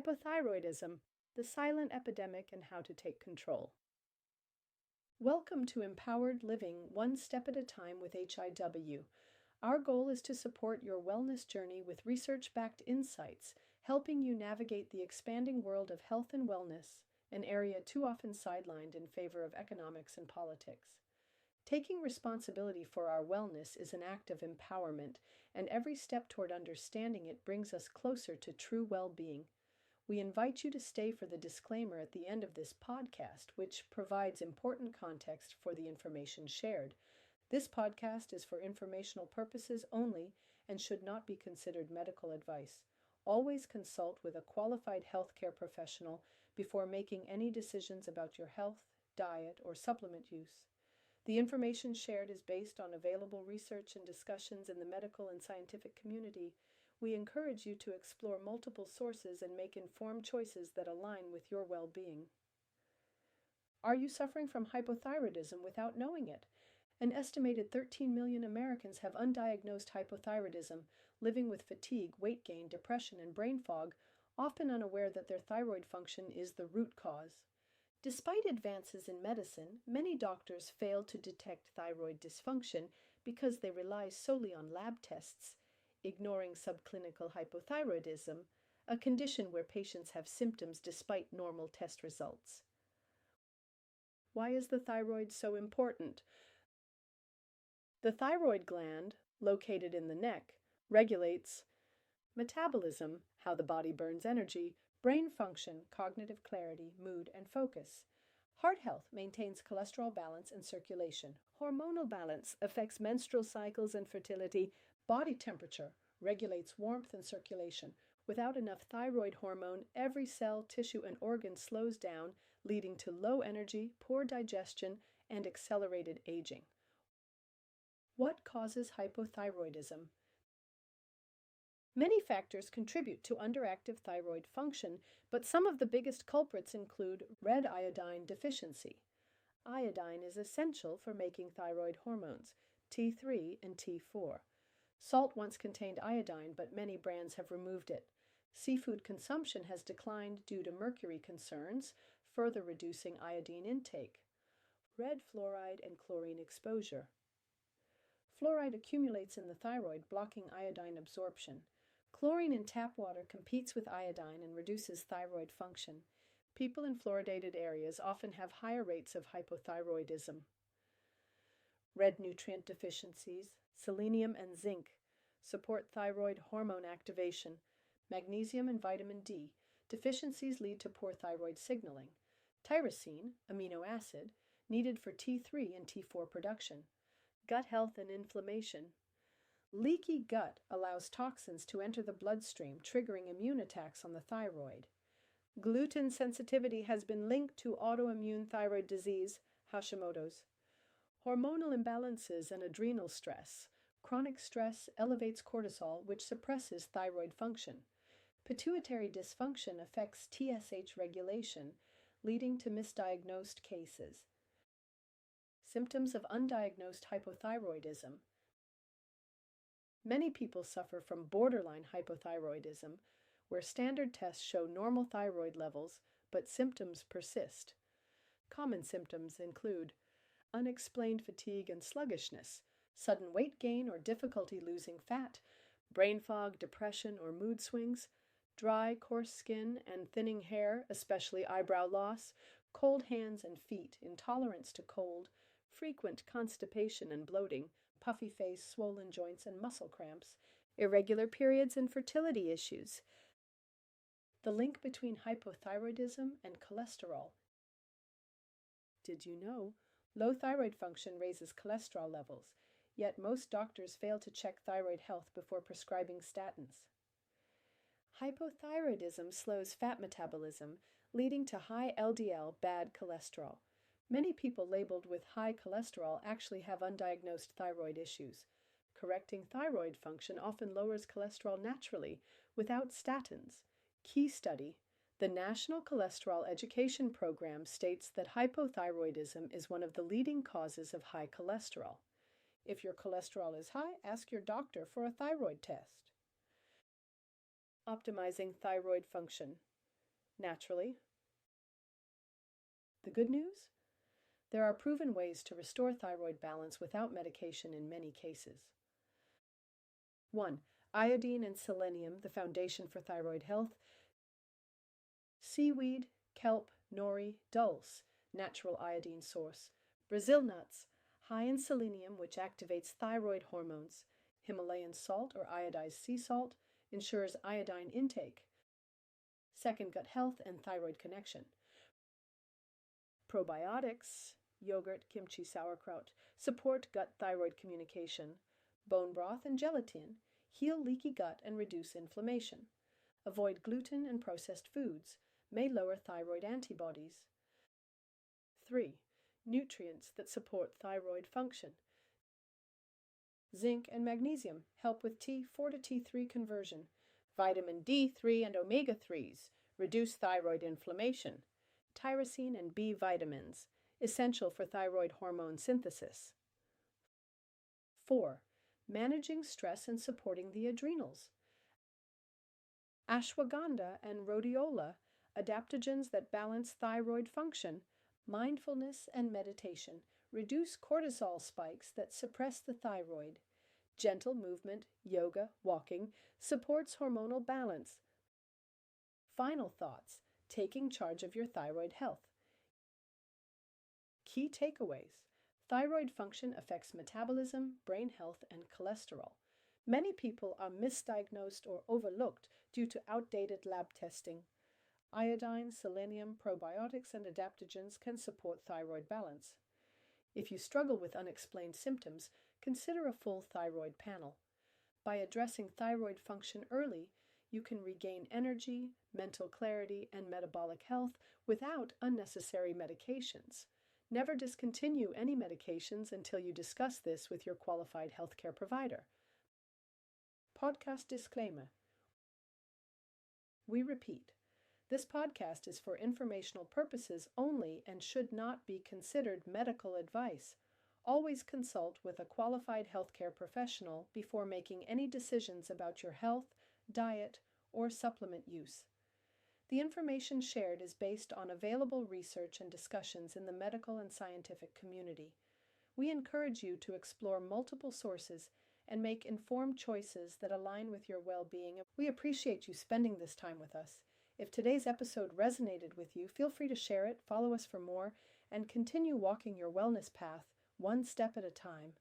Hypothyroidism, the silent epidemic and how to take control. Welcome to Empowered Living One Step at a Time with HIW. Our goal is to support your wellness journey with research-backed insights, helping you navigate the expanding world of health and wellness, an area too often sidelined in favor of economics and politics. Taking responsibility for our wellness is an act of empowerment, and every step toward understanding it brings us closer to true well-being. We invite you to stay for the disclaimer at the end of this podcast, which provides important context for the information shared. This podcast is for informational purposes only and should not be considered medical advice. Always consult with a qualified healthcare professional before making any decisions about your health, diet, or supplement use. The information shared is based on available research and discussions in the medical and scientific community. We encourage you to explore multiple sources and make informed choices that align with your well-being. Are you suffering from hypothyroidism without knowing it? An estimated 13 million Americans have undiagnosed hypothyroidism, living with fatigue, weight gain, depression, and brain fog, often unaware that their thyroid function is the root cause. Despite advances in medicine, many doctors fail to detect thyroid dysfunction because they rely solely on lab tests, ignoring subclinical hypothyroidism, a condition where patients have symptoms despite normal test results. Why is the thyroid so important? The thyroid gland, located in the neck, regulates metabolism, how the body burns energy, brain function, cognitive clarity, mood, and focus. Heart health maintains cholesterol balance and circulation. Hormonal balance affects menstrual cycles and fertility. Body temperature regulates warmth and circulation. Without enough thyroid hormone, every cell, tissue, and organ slows down, leading to low energy, poor digestion, and accelerated aging. What causes hypothyroidism? Many factors contribute to underactive thyroid function, but some of the biggest culprits include red iodine deficiency. Iodine is essential for making thyroid hormones, T3 and T4. Salt once contained iodine, but many brands have removed it. Seafood consumption has declined due to mercury concerns, further reducing iodine intake. Red fluoride and chlorine exposure. Fluoride accumulates in the thyroid, blocking iodine absorption. Chlorine in tap water competes with iodine and reduces thyroid function. People in fluoridated areas often have higher rates of hypothyroidism. Red nutrient deficiencies, selenium and zinc, support thyroid hormone activation. Magnesium and vitamin D deficiencies lead to poor thyroid signaling. Tyrosine, amino acid, needed for T3 and T4 production. Gut health and inflammation. Leaky gut allows toxins to enter the bloodstream, triggering immune attacks on the thyroid. Gluten sensitivity has been linked to autoimmune thyroid disease, Hashimoto's. Hormonal imbalances and adrenal stress. Chronic stress elevates cortisol, which suppresses thyroid function. Pituitary dysfunction affects TSH regulation, leading to misdiagnosed cases. Symptoms of undiagnosed hypothyroidism. Many people suffer from borderline hypothyroidism, where standard tests show normal thyroid levels, but symptoms persist. Common symptoms include unexplained fatigue and sluggishness, sudden weight gain or difficulty losing fat, brain fog, depression, or mood swings, dry, coarse skin and thinning hair, especially eyebrow loss, cold hands and feet, intolerance to cold, frequent constipation and bloating, puffy face, swollen joints, and muscle cramps, irregular periods, and fertility issues. The link between hypothyroidism and cholesterol. Did you know? Low thyroid function raises cholesterol levels, yet most doctors fail to check thyroid health before prescribing statins. Hypothyroidism slows fat metabolism, leading to high LDL, bad cholesterol. Many people labeled with high cholesterol actually have undiagnosed thyroid issues. Correcting thyroid function often lowers cholesterol naturally, without statins. Key study. The National Cholesterol Education Program states that hypothyroidism is one of the leading causes of high cholesterol. If your cholesterol is high, ask your doctor for a thyroid test. Optimizing thyroid function. naturally. The good news? There are proven ways to restore thyroid balance without medication in many cases. 1. Iodine and selenium, the foundation for thyroid health. Seaweed, kelp, nori, dulse, natural iodine source. Brazil nuts, high in selenium, which activates thyroid hormones. Himalayan salt or iodized sea salt ensures iodine intake. Second, gut health and thyroid connection. Probiotics, yogurt, kimchi, sauerkraut, support gut thyroid communication. Bone broth and gelatin heal leaky gut and reduce inflammation. Avoid gluten and processed foods, may lower thyroid antibodies. 3. Nutrients that support thyroid function. Zinc and magnesium help with T4 to T3 conversion. Vitamin D3 and omega-3s reduce thyroid inflammation. Tyrosine and B vitamins, essential for thyroid hormone synthesis. 4. Managing stress and supporting the adrenals. Ashwagandha and rhodiola, adaptogens that balance thyroid function. Mindfulness and meditation reduce cortisol spikes that suppress the thyroid. Gentle movement, yoga, walking, supports hormonal balance. Final thoughts: taking charge of your thyroid health. Key takeaways: thyroid function affects metabolism, brain health, and cholesterol. Many people are misdiagnosed or overlooked due to outdated lab testing. Iodine, selenium, probiotics, and adaptogens can support thyroid balance. If you struggle with unexplained symptoms, consider a full thyroid panel. By addressing thyroid function early, you can regain energy, mental clarity, and metabolic health without unnecessary medications. Never discontinue any medications until you discuss this with your qualified healthcare provider. Podcast disclaimer. We repeat, this podcast is for informational purposes only and should not be considered medical advice. Always consult with a qualified healthcare professional before making any decisions about your health, diet, or supplement use. The information shared is based on available research and discussions in the medical and scientific community. We encourage you to explore multiple sources and make informed choices that align with your well-being. We appreciate you spending this time with us. If today's episode resonated with you, feel free to share it, follow us for more, and continue walking your wellness path one step at a time.